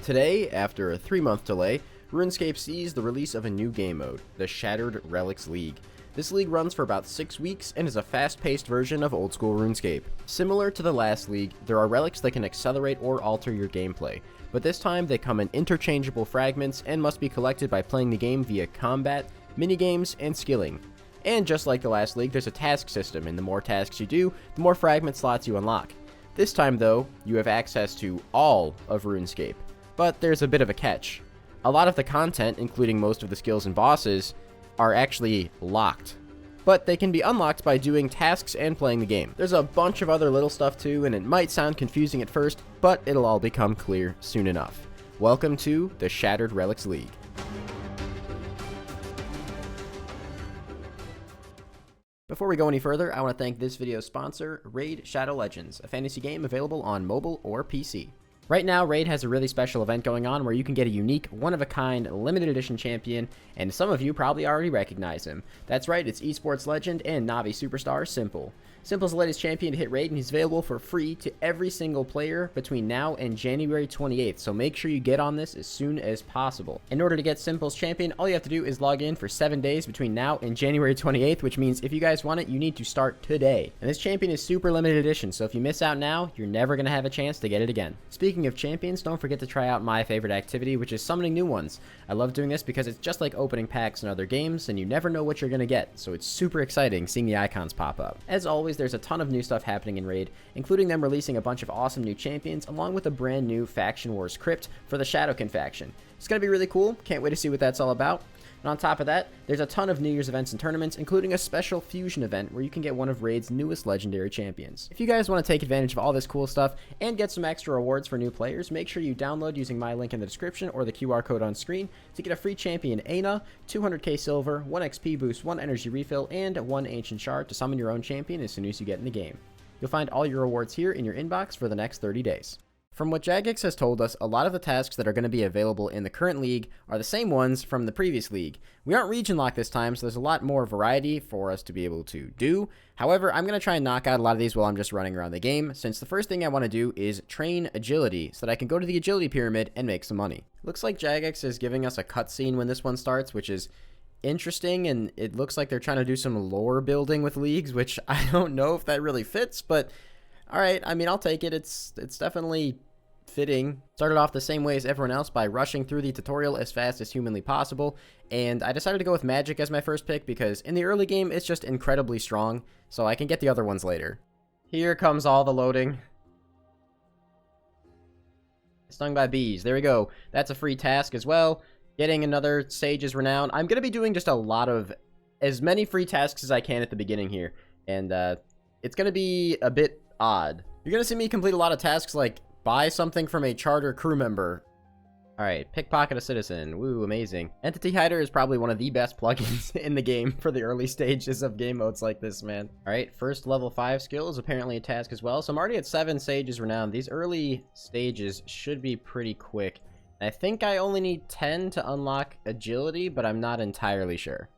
Today, after a 3-month delay, RuneScape sees the release of a new game mode, the Shattered Relics League. This league runs for about 6 weeks and is a fast-paced version of old school RuneScape. Similar to the last league, there are relics that can accelerate or alter your gameplay, but this time they come in interchangeable fragments and must be collected by playing the game via combat, minigames, and skilling. And just like the last league, there's a task system, and the more tasks you do, the more fragment slots you unlock. This time though, you have access to all of RuneScape. But there's a bit of a catch. A lot of the content, including most of the skills and bosses, are actually locked. But they can be unlocked by doing tasks and playing the game. There's a bunch of other little stuff too, and it might sound confusing at first, but it'll all become clear soon enough. Welcome to the Shattered Relics League. Before we go any further, I want to thank this video's sponsor, Raid Shadow Legends, a fantasy game available on mobile or PC. Right now, Raid has a really special event going on where you can get a unique, one-of-a-kind, limited edition champion, and some of you probably already recognize him. That's right, it's esports legend and Navi superstar, Simple. Simple's the latest champion to hit Raid, and he's available for free to every single player between now and January 28th, so make sure you get on this as soon as possible. In order to get Simple's champion, all you have to do is log in for 7 days between now and January 28th, which means if you guys want it, you need to start today. And this champion is super limited edition, so if you miss out now, you're never going to have a chance to get it again. Speaking of champions, don't forget to try out my favorite activity, which is summoning new ones. I love doing this because it's just like opening packs in other games, and you never know what you're going to get, so it's super exciting seeing the icons pop up. As always, there's a ton of new stuff happening in Raid, including them releasing a bunch of awesome new champions, along with a brand new Faction Wars crypt for the Shadowkin faction. It's going to be really cool, can't wait to see what that's all about. And on top of that, there's a ton of New Year's events and tournaments, including a special fusion event where you can get one of Raid's newest legendary champions. If you guys want to take advantage of all this cool stuff and get some extra rewards for new players, make sure you download using my link in the description or the QR code on screen to get a free champion Aina, 200k silver, 1 XP boost, 1 energy refill, and 1 ancient shard to summon your own champion as soon as you get in the game. You'll find all your rewards here in your inbox for the next 30 days. From what Jagex has told us, a lot of the tasks that are going to be available in the current league are the same ones from the previous league. We aren't region locked this time, so there's a lot more variety for us to be able to do. However, I'm going to try and knock out a lot of these while I'm just running around the game, since the first thing I want to do is train agility, so that I can go to the agility pyramid and make some money. Looks like Jagex is giving us a cutscene when this one starts, which is interesting, and it looks like they're trying to do some lore building with leagues, which I don't know if that really fits, but alright, I mean, I'll take it. It's definitely fitting. Started off the same way as everyone else by rushing through the tutorial as fast as humanly possible, and I decided to go with magic as my first pick because in the early game it's just incredibly strong, so I can get the other ones later. Here comes all the loading. Stung by bees. There we go. That's a free task as well. Getting another Sage's Renown. I'm going to be doing just a lot of, as many free tasks as I can at the beginning here, and it's going to be a bit odd. You're going to see me complete a lot of tasks like buy something from a charter crew member. Alright, pickpocket a citizen. Woo, amazing. Entity Hider is probably one of the best plugins in the game for the early stages of game modes like this, man. Alright, first level 5 skill is apparently a task as well. So I'm already at 7 Sages Renown. These early stages should be pretty quick. I think I only need 10 to unlock agility, but I'm not entirely sure.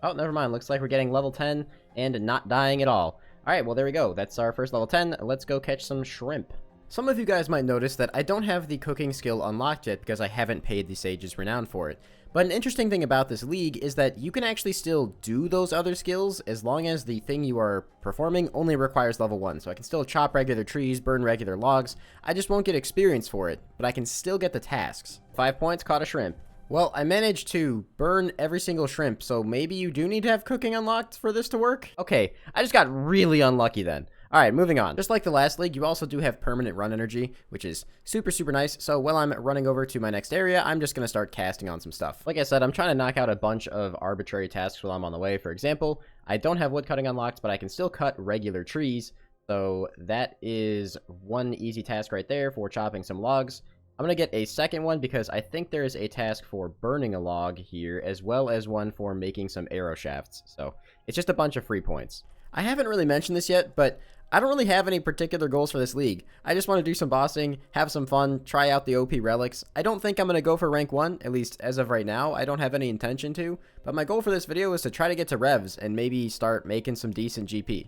Oh, never mind. Looks like we're getting level 10 and not dying at all. Alright, well there we go. That's our first level 10. Let's go catch some shrimp. Some of you guys might notice that I don't have the cooking skill unlocked yet because I haven't paid the Sage's Renown for it. But an interesting thing about this league is that you can actually still do those other skills as long as the thing you are performing only requires level 1. So I can still chop regular trees, burn regular logs. I just won't get experience for it, but I can still get the tasks. 5 points, caught a shrimp. Well, I managed to burn every single shrimp, so maybe you do need to have cooking unlocked for this to work? Okay, I just got really unlucky then. Alright, moving on. Just like the last league, you also do have permanent run energy, which is super, super nice. So while I'm running over to my next area, I'm just going to start casting on some stuff. Like I said, I'm trying to knock out a bunch of arbitrary tasks while I'm on the way. For example, I don't have woodcutting unlocked, but I can still cut regular trees. So that is one easy task right there for chopping some logs. I'm going to get a second one because I think there is a task for burning a log here, as well as one for making some arrow shafts. So it's just a bunch of free points. I haven't really mentioned this yet, but I don't really have any particular goals for this league. I just want to do some bossing, have some fun, try out the OP relics. I don't think I'm going to go for rank 1, at least as of right now. I don't have any intention to, but my goal for this video is to try to get to revs and maybe start making some decent GP.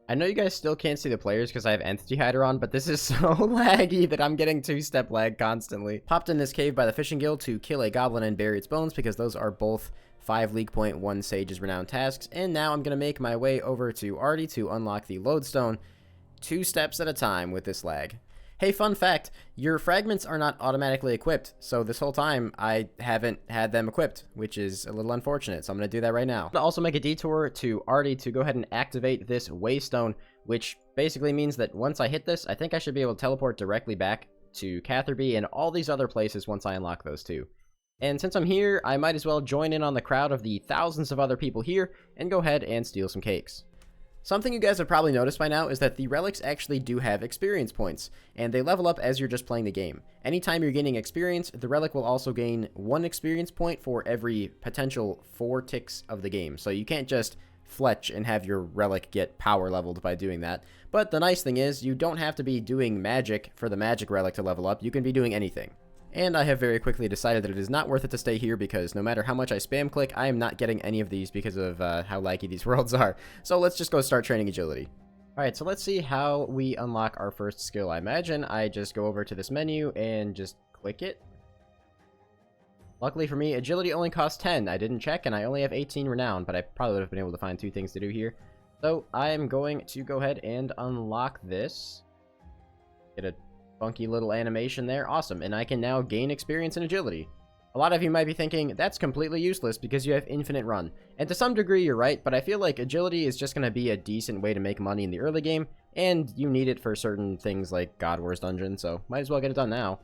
I know you guys still can't see the players because I have Entity Hider on, but this is so laggy that I'm getting 2-step lag constantly. Popped in this cave by the Fishing Guild to kill a goblin and bury its bones because those are both 5 League Point 1 Sage's Renowned tasks, and now I'm going to make my way over to Artie to unlock the Lodestone 2 steps at a time with this lag. Hey, fun fact, your fragments are not automatically equipped, so this whole time I haven't had them equipped, which is a little unfortunate, so I'm going to do that right now. I'm going to also make a detour to Artie to go ahead and activate this Waystone, which basically means that once I hit this, I think I should be able to teleport directly back to Catherby and all these other places once I unlock those too. And since I'm here, I might as well join in on the crowd of the thousands of other people here and go ahead and steal some cakes. Something you guys have probably noticed by now is that the relics actually do have experience points, and they level up as you're just playing the game. Anytime you're gaining experience, the relic will also gain 1 experience point for every potential 4 ticks of the game. So you can't just fletch and have your relic get power leveled by doing that. But the nice thing is, you don't have to be doing magic for the magic relic to level up. You can be doing anything. And I have very quickly decided that it is not worth it to stay here because no matter how much I spam click, I am not getting any of these because of how laggy these worlds are. So let's just go start training agility. Alright, so let's see how we unlock our first skill. I imagine I just go over to this menu and just click it. Luckily for me, agility only costs 10. I didn't check and I only have 18 renown, but I probably would have been able to find 2 things to do here. So I am going to go ahead and unlock this. Get a funky little animation there. Awesome. And I can now gain experience in agility. A lot of you might be thinking, that's completely useless because you have infinite run. And to some degree, you're right, but I feel like agility is just going to be a decent way to make money in the early game, and you need it for certain things like God Wars Dungeon, so might as well get it done now.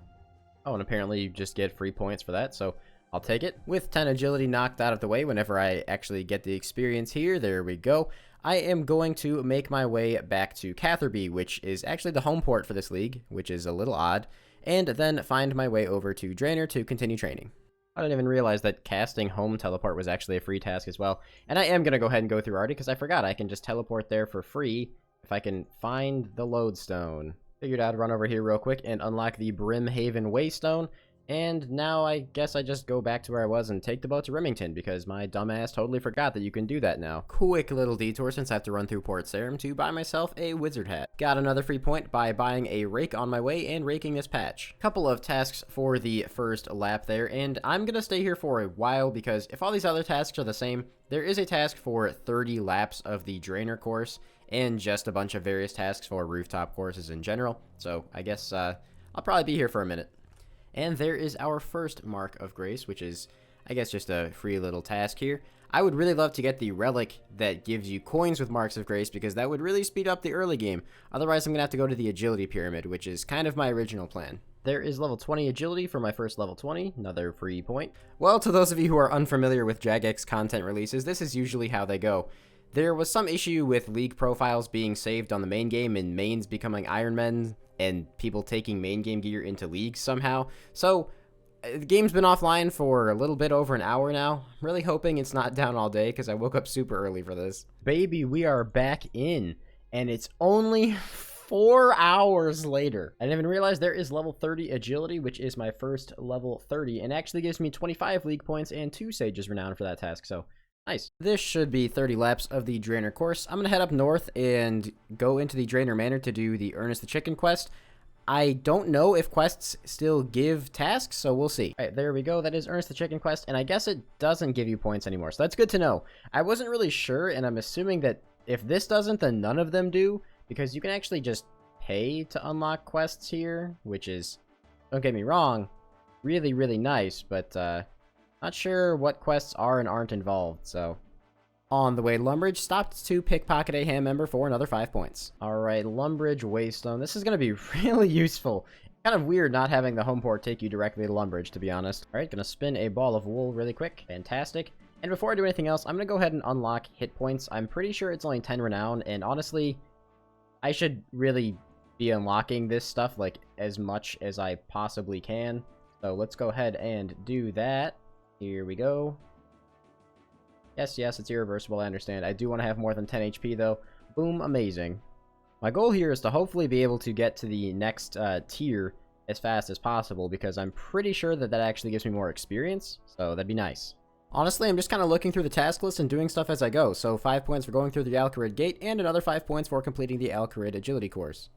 Oh, and apparently you just get free points for that, so I'll take it. With 10 agility knocked out of the way whenever I actually get the experience here, there we go. I am going to make my way back to Catherby, which is actually the home port for this league, which is a little odd, and then find my way over to Draenor to continue training. I didn't even realize that casting home teleport was actually a free task as well. And I am going to go ahead and go through Artie because I forgot I can just teleport there for free if I can find the lodestone. Figured I'd run over here real quick and unlock the Brimhaven Waystone. And now I guess I just go back to where I was and take the boat to Remington because my dumbass totally forgot that you can do that now. Quick little detour since I have to run through Port Sarim to buy myself a wizard hat. Got another free point by buying a rake on my way and raking this patch. Couple of tasks for the first lap there, and I'm gonna stay here for a while because if all these other tasks are the same, there is a task for 30 laps of the Draenor course and just a bunch of various tasks for rooftop courses in general. So I guess I'll probably be here for a minute. And there is our first Mark of Grace, which is, I guess, just a free little task here. I would really love to get the relic that gives you coins with Marks of Grace, because that would really speed up the early game. Otherwise, I'm going to have to go to the Agility Pyramid, which is kind of my original plan. There is level 20 Agility for my first level 20, another free point. Well, to those of you who are unfamiliar with Jagex content releases, this is usually how they go. There was some issue with League profiles being saved on the main game and mains becoming Iron Men, and people taking main game gear into League somehow. So, the game's been offline for a little bit over an hour now. I'm really hoping it's not down all day, because I woke up super early for this. Baby, we are back in, and it's only 4 hours later. I didn't even realize there is level 30 Agility, which is my first level 30, and actually gives me 25 League points and 2 Sages Renown for that task, so nice. This should be 30 laps of the Draenor course. I'm going to head up north and go into the Draenor Manor to do the Ernest the Chicken quest. I don't know if quests still give tasks, so we'll see. All right, there we go. That is Ernest the Chicken quest, and I guess it doesn't give you points anymore, so that's good to know. I wasn't really sure, and I'm assuming that if this doesn't, then none of them do, because you can actually just pay to unlock quests here, which is, don't get me wrong, really, really nice, but not sure what quests are and aren't involved, so. On the way to Lumbridge, stopped to pickpocket a ham member for another 5 points. Alright, Lumbridge Waystone. This is going to be really useful. Kind of weird not having the home port take you directly to Lumbridge, to be honest. Alright, gonna spin a ball of wool really quick. Fantastic. And before I do anything else, I'm gonna go ahead and unlock hit points. I'm pretty sure it's only 10 renown, and honestly, I should really be unlocking this stuff, like, as much as I possibly can. So let's go ahead and do that. Here we go. Yes, it's irreversible, I understand. I do want to have more than 10 HP, though. Boom, amazing. My goal here is to hopefully be able to get to the next tier as fast as possible, because I'm pretty sure that that actually gives me more experience, so that'd be nice. Honestly, I'm just kind of looking through the task list and doing stuff as I go, so 5 points for going through the Alcarid Gate, and another 5 points for completing the Alcarid Agility course.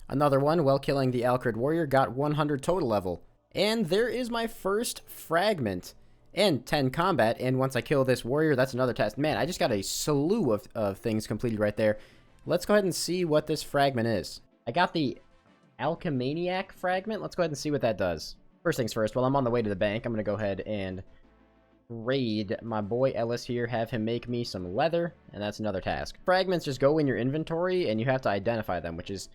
Another one, while killing the Alcarid Warrior, got 100 total level. And there is my first fragment, and 10 combat, and once I kill this warrior, that's another task. Man, I just got a slew of things completed right there. Let's go ahead and see what this fragment is. I got the Alchemaniac fragment. Let's go ahead and see what that does. First things first, while I'm on the way to the bank, I'm going to go ahead and raid my boy Ellis here, have him make me some leather, and that's another task. Fragments just go in your inventory, and you have to identify them, which is,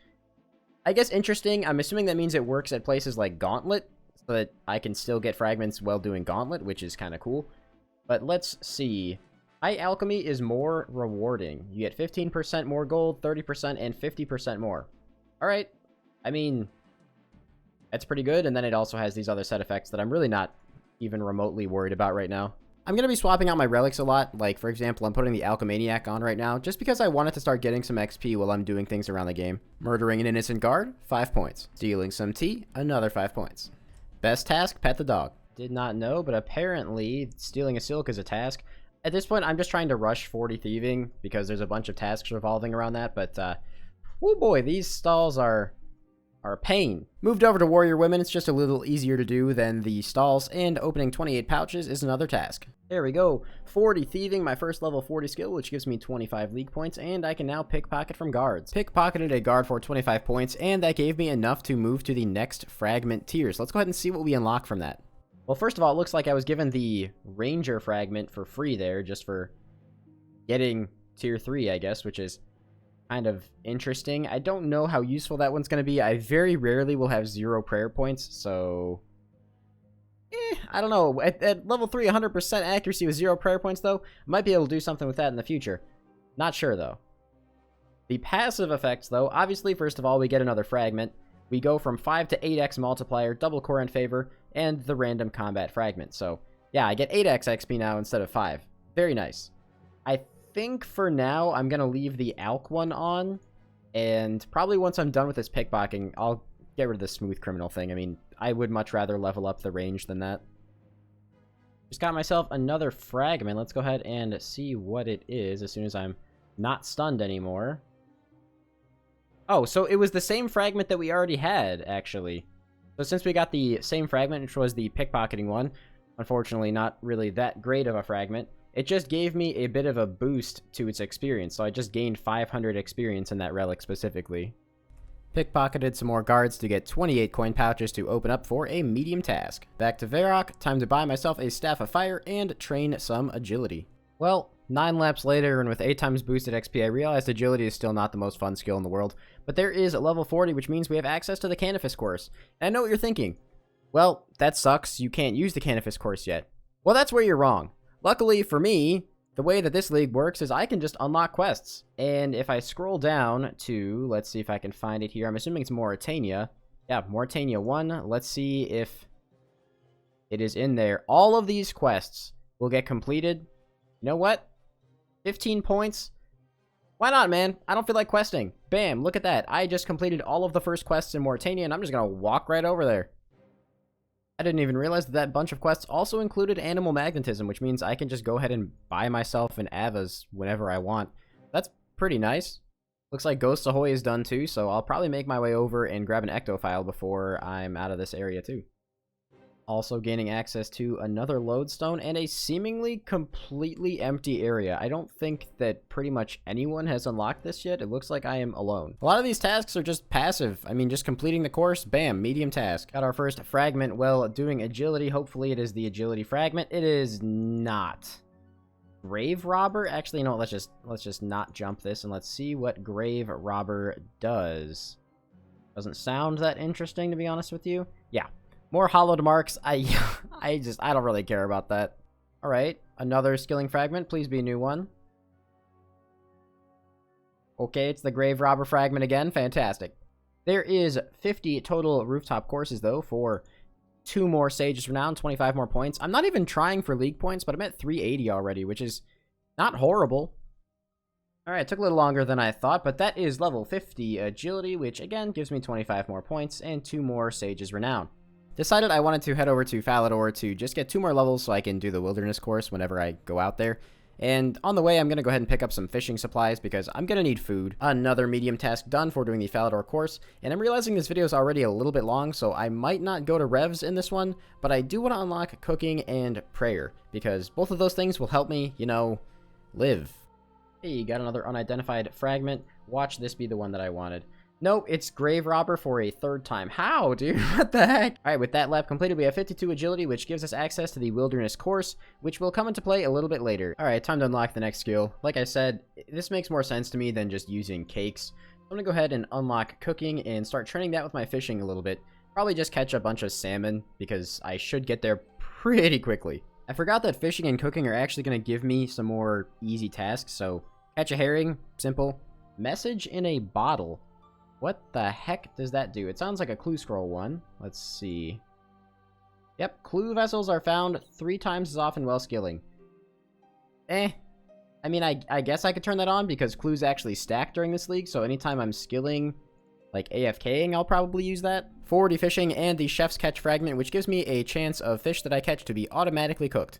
I guess, interesting. I'm assuming that means it works at places like Gauntlet, so that I can still get fragments while doing Gauntlet, which is kind of cool. But let's see. High Alchemy is more rewarding. You get 15% more gold, 30%, and 50% more. Alright. I mean, that's pretty good, and then it also has these other set effects that I'm really not even remotely worried about right now. I'm going to be swapping out my relics a lot. Like, for example, I'm putting the Alchemaniac on right now, just because I wanted to start getting some XP while I'm doing things around the game. Murdering an innocent guard, 5 points. Stealing some tea, another 5 points. Best task, pet the dog. Did not know, but apparently stealing a silk is a task. At this point, I'm just trying to rush 40 thieving, because there's a bunch of tasks revolving around that, but, oh boy, these stalls are pain. Moved over to Warrior Women, it's just a little easier to do than the stalls, and opening 28 pouches is another task. There we go, 40 thieving, my first level 40 skill, which gives me 25 league points, and I can now pickpocket from guards. Pickpocketed a guard for 25 points, and that gave me enough to move to the next fragment tiers. Let's go ahead and see what we unlock from that. Well, first of all, it looks like I was given the Ranger fragment for free there, just for getting tier 3, I guess, which is kind of interesting. I don't know how useful that one's going to be. I very rarely will have 0 prayer points, so I don't know. At level 3, 100% accuracy with 0 prayer points, though, might be able to do something with that in the future. Not sure, though. The passive effects, though, obviously, first of all, we get another fragment. We go from 5 to 8x multiplier, double core and favor, and the random combat fragment. So, yeah, I get 8x XP now instead of 5. Very nice. I think for now I'm gonna leave the Alk one on, and probably once I'm done with this pickpocketing, I'll get rid of the smooth criminal thing. I mean, I would much rather level up the range than that. Just got myself another fragment. Let's go ahead and see what it is as soon as I'm not stunned anymore. Oh, so it was the same fragment that we already had, actually. So since we got the same fragment, which was the pickpocketing one, unfortunately not really that great of a fragment, it just gave me a bit of a boost to its experience, so I just gained 500 experience in that relic specifically. Pickpocketed some more guards to get 28 coin pouches to open up for a medium task. Back to Varrock, time to buy myself a Staff of Fire and train some agility. Well, 9 laps later, and with 8 times boosted XP, I realized agility is still not the most fun skill in the world, but there is level 40, which means we have access to the Canifis course. And I know what you're thinking. Well, that sucks, you can't use the Canifis course yet. Well, that's where you're wrong. Luckily for me, the way that this league works is I can just unlock quests. And if I scroll down to, let's see if I can find it here. I'm assuming it's Mauritania. Yeah, Mauritania 1. Let's see if it is in there. All of these quests will get completed. You know what? 15 points. Why not, man? I don't feel like questing. Bam, look at that. I just completed all of the first quests in Mauritania, and I'm just going to walk right over there. I didn't even realize that that bunch of quests also included animal magnetism, which means I can just go ahead and buy myself an Avas whenever I want. That's pretty nice. Looks like Ghost Ahoy is done too, so I'll probably make my way over and grab an ectophile before I'm out of this area too. Also gaining access to another lodestone and a seemingly completely empty area. I don't think that pretty much anyone has unlocked this yet. It looks like I am alone. A lot of these tasks are just passive. I mean, just completing the course, bam, medium task. Got our first fragment while doing agility. Hopefully it is the agility fragment. It is not. Grave Robber? Actually, no, let's just not jump this and let's see what Grave Robber does. Doesn't sound that interesting, to be honest with you. Yeah. More hollowed marks. I don't really care about that. Alright, another skilling fragment. Please be a new one. Okay, it's the Grave Robber fragment again. Fantastic. There is 50 total rooftop courses, though, for 2 more Sages Renown, 25 more points. I'm not even trying for league points, but I'm at 380 already, which is not horrible. Alright, it took a little longer than I thought, but that is level 50 agility, which, again, gives me 25 more points and 2 more Sages Renown. decided I wanted to head over to Falador to just get 2 more levels so I can do the wilderness course whenever I go out there. And on the way, I'm going to go ahead and pick up some fishing supplies because I'm going to need food. Another medium task done for doing the Falador course. And I'm realizing this video is already a little bit long, so I might not go to revs in this one. But I do want to unlock cooking and prayer because both of those things will help me, you know, live. Hey, got another unidentified fragment. Watch this be the one that I wanted. Nope, it's Grave Robber for a 3rd time. How, dude? What the heck? Alright, with that lap completed, we have 52 agility, which gives us access to the wilderness course, which will come into play a little bit later. Alright, time to unlock the next skill. Like I said, this makes more sense to me than just using cakes. I'm gonna go ahead and unlock cooking and start training that with my fishing a little bit. Probably just catch a bunch of salmon, because I should get there pretty quickly. I forgot that fishing and cooking are actually gonna give me some more easy tasks, so catch a herring, simple. Message in a bottle. What the heck does that do? It sounds like a clue scroll one. Let's see. Yep, clue vessels are found 3 times as often while skilling. I mean, I guess I could turn that on because clues actually stack during this league, so anytime I'm skilling, like AFKing, I'll probably use that. 4D fishing and the chef's catch fragment, which gives me a chance of fish that I catch to be automatically cooked.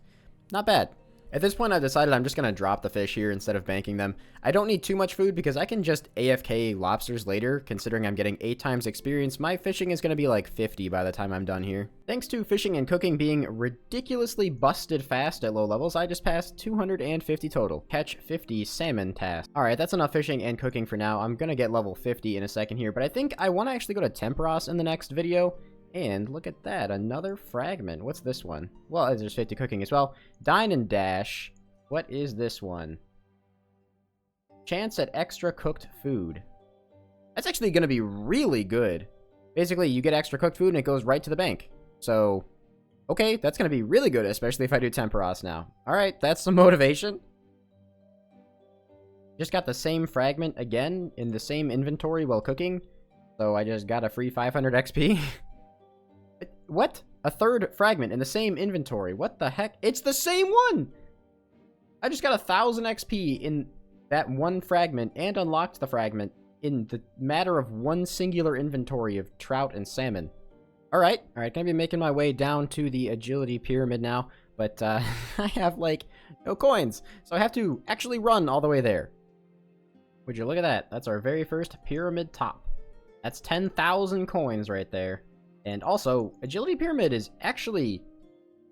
Not bad. At this point, I've decided I'm just going to drop the fish here instead of banking them. I don't need too much food because I can just AFK lobsters later. Considering I'm getting 8 times experience, my fishing is going to be like 50 by the time I'm done here. Thanks to fishing and cooking being ridiculously busted fast at low levels, I just passed 250 total. Catch 50 salmon task. Alright, that's enough fishing and cooking for now. I'm going to get level 50 in a second here, but I think I want to actually go to Temperos in the next video. And look at that, another fragment. What's this one? Well, there's 50 cooking as well. Dine and dash. What is this one? Chance at extra cooked food. That's actually going to be really good. Basically, you get extra cooked food and it goes right to the bank. So, okay, that's going to be really good, especially if I do Temperos now. Alright, that's some motivation. Just got the same fragment again in the same inventory while cooking. So I just got a free 500 XP. What? A 3rd fragment in the same inventory. What the heck? It's the same one! I just got 1,000 XP in that one fragment and unlocked the fragment in the matter of one singular inventory of trout and salmon. Alright, gonna be making my way down to the agility pyramid now, but I have, like, no coins, so I have to actually run all the way there. Would you look at that? That's our very first pyramid top. That's 10,000 coins right there. And also, Agility Pyramid is actually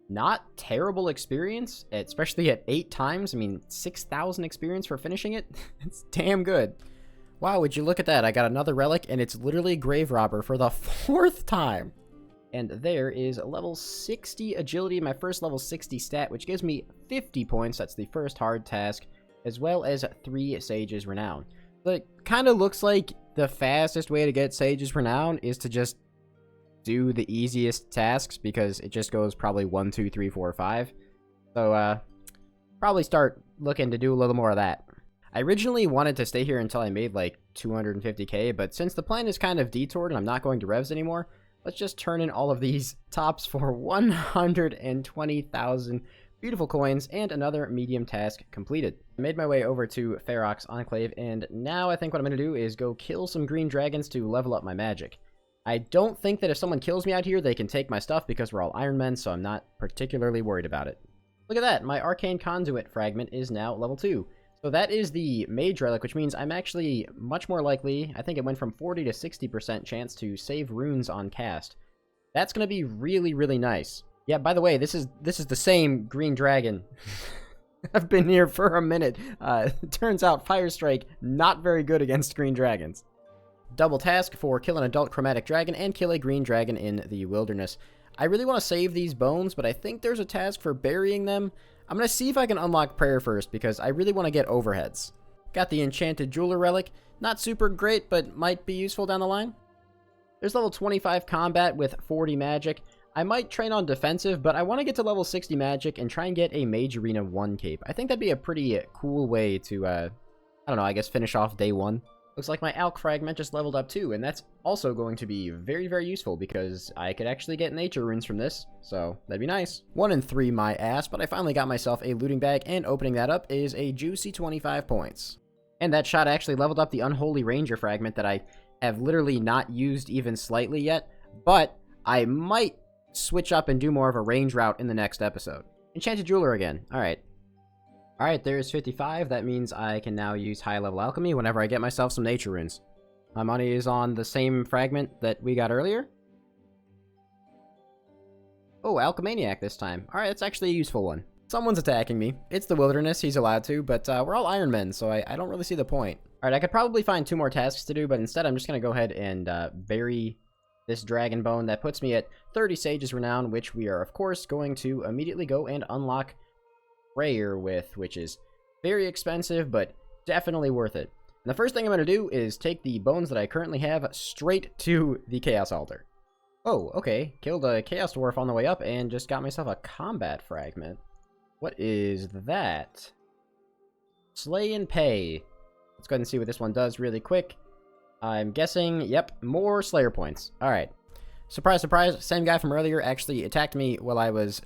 not terrible experience, especially at 8 times. I mean, 6,000 experience for finishing it. It's damn good. Wow, would you look at that? I got another relic, and it's literally Grave Robber for the 4th time. And there is level 60 agility, my first level 60 stat, which gives me 50 points. That's the first hard task, as well as 3 Sage's Renown. But kind of looks like the fastest way to get Sage's Renown is to just do the easiest tasks because it just goes probably 1, 2, 3, 4, 5. So, probably start looking to do a little more of that. I originally wanted to stay here until I made like 250k, but since the plan is kind of detoured and I'm not going to revs anymore, let's just turn in all of these tops for 120,000 beautiful coins and another medium task completed. I made my way over to Ferox Enclave, and now I think what I'm going to do is go kill some green dragons to level up my magic. I don't think that if someone kills me out here, they can take my stuff because we're all Iron Men, so I'm not particularly worried about it. Look at that, my Arcane Conduit fragment is now level 2. So that is the Mage Relic, which means I'm actually much more likely, I think it went from 40 to 60% chance to save runes on cast. That's going to be really, really nice. Yeah, by the way, this is the same green dragon. I've been here for a minute. Turns out Fire Strike, not very good against green dragons. Double task for kill an adult chromatic dragon and kill a green dragon in the wilderness. I really want to save these bones, but I think there's a task for burying them. I'm going to see if I can unlock prayer first because I really want to get overheads. Got the enchanted jeweler relic. Not super great, but might be useful down the line. There's level 25 combat with 40 magic. I might train on defensive, but I want to get to level 60 magic and try and get a Mage Arena 1 cape. I think that'd be a pretty cool way to, I don't know, I guess finish off day 1. Looks like my Alk fragment just leveled up too, and that's also going to be very, very useful because I could actually get nature runes from this, so that'd be nice. 1 and 3 my ass, but I finally got myself a looting bag, and opening that up is a juicy 25 points. And that shot actually leveled up the Unholy Ranger fragment that I have literally not used even slightly yet, but I might switch up and do more of a range route in the next episode. Enchanted Jeweler again. Alright. Alright, there's 55. That means I can now use high-level alchemy whenever I get myself some nature runes. My money is on the same fragment that we got earlier. Oh, Alchemaniac this time. Alright, that's actually a useful one. Someone's attacking me. It's the wilderness, he's allowed to, but we're all Iron Men, so I don't really see the point. Alright, I could probably find 2 more tasks to do, but instead I'm just going to go ahead and bury this dragon bone. That puts me at 30 Sage's Renown, which we are, of course, going to immediately go and unlock Prayer with, which is very expensive, but definitely worth it. And the first thing I'm going to do is take the bones that I currently have straight to the Chaos Altar. Oh, okay. Killed a Chaos Dwarf on the way up and just got myself a combat fragment. What is that? Slay and pay. Let's go ahead and see what this one does really quick. I'm guessing, yep, more Slayer points. Alright. Surprise, surprise, same guy from earlier actually attacked me while I was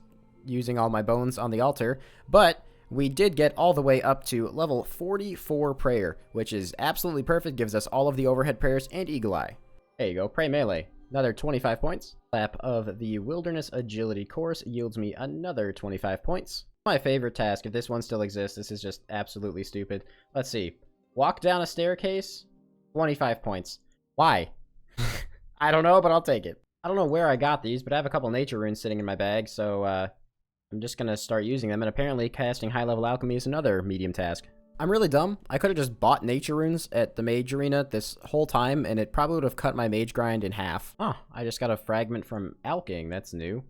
using all my bones on the altar, but we did get all the way up to level 44 prayer, which is absolutely perfect, gives us all of the overhead prayers and eagle eye. There you go, pray melee. Another 25 points. Lap of the wilderness agility course yields me another 25 points. My favorite task, if this one still exists, this is just absolutely stupid. Let's see. Walk down a staircase, 25 points. Why? I don't know, but I'll take it. I don't know where I got these, but I have a couple nature runes sitting in my bag, so I'm just gonna start using them, and apparently casting high-level alchemy is another medium task. I'm really dumb. I could have just bought nature runes at the mage arena this whole time, and it probably would have cut my mage grind in half. Oh, I just got a fragment from alching. That's new.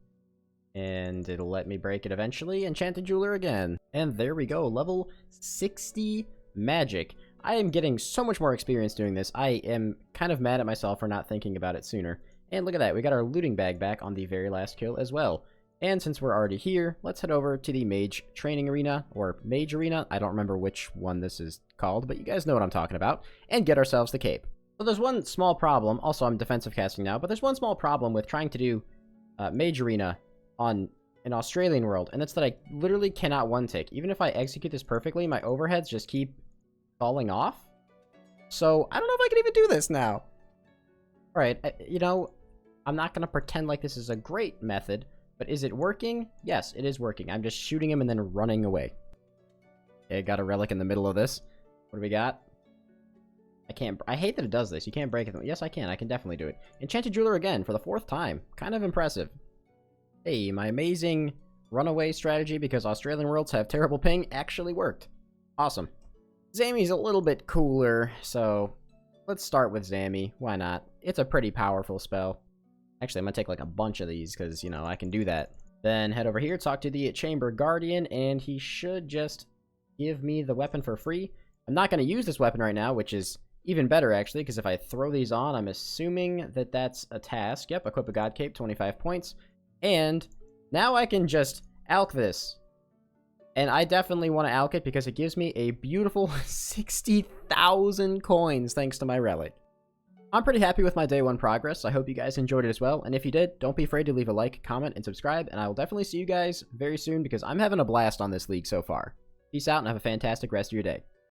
And it'll let me break it eventually. Enchanted Jeweler again. And there we go. Level 60 magic. I am getting so much more experience doing this. I am kind of mad at myself for not thinking about it sooner. And look at that. We got our looting bag back on the very last kill as well. And since we're already here, let's head over to the Mage Training Arena, or Mage Arena. I don't remember which one this is called, but you guys know what I'm talking about. And get ourselves the cape. So there's one small problem. Also, I'm defensive casting now, but there's one small problem with trying to do Mage Arena on an Australian world, and that's that I literally cannot one-tick. Even if I execute this perfectly, my overheads just keep falling off. So, I don't know if I can even do this now. Alright, you know, I'm not going to pretend like this is a great method, but is it working? Yes, it is working. I'm just shooting him and then running away. Okay, got a relic in the middle of this. What do we got? I hate that it does this. You can't break it. Yes, I can. I can definitely do it. Enchanted Jeweler again for the 4th time. Kind of impressive. Hey, my amazing runaway strategy because Australian worlds have terrible ping actually worked. Awesome. Zammy's a little bit cooler, so let's start with Zammy. Why not? It's a pretty powerful spell. Actually, I'm gonna take like a bunch of these because, you know, I can do that. Then head over here, talk to the Chamber Guardian, and he should just give me the weapon for free. I'm not gonna use this weapon right now, which is even better, actually, because if I throw these on, I'm assuming that that's a task. Yep, equip a God Cape, 25 points. And now I can just alch this. And I definitely want to alch it because it gives me a beautiful 60,000 coins thanks to my relic. I'm pretty happy with my day 1 progress. I hope you guys enjoyed it as well. And if you did, don't be afraid to leave a like, comment, and subscribe. And I will definitely see you guys very soon because I'm having a blast on this league so far. Peace out and have a fantastic rest of your day.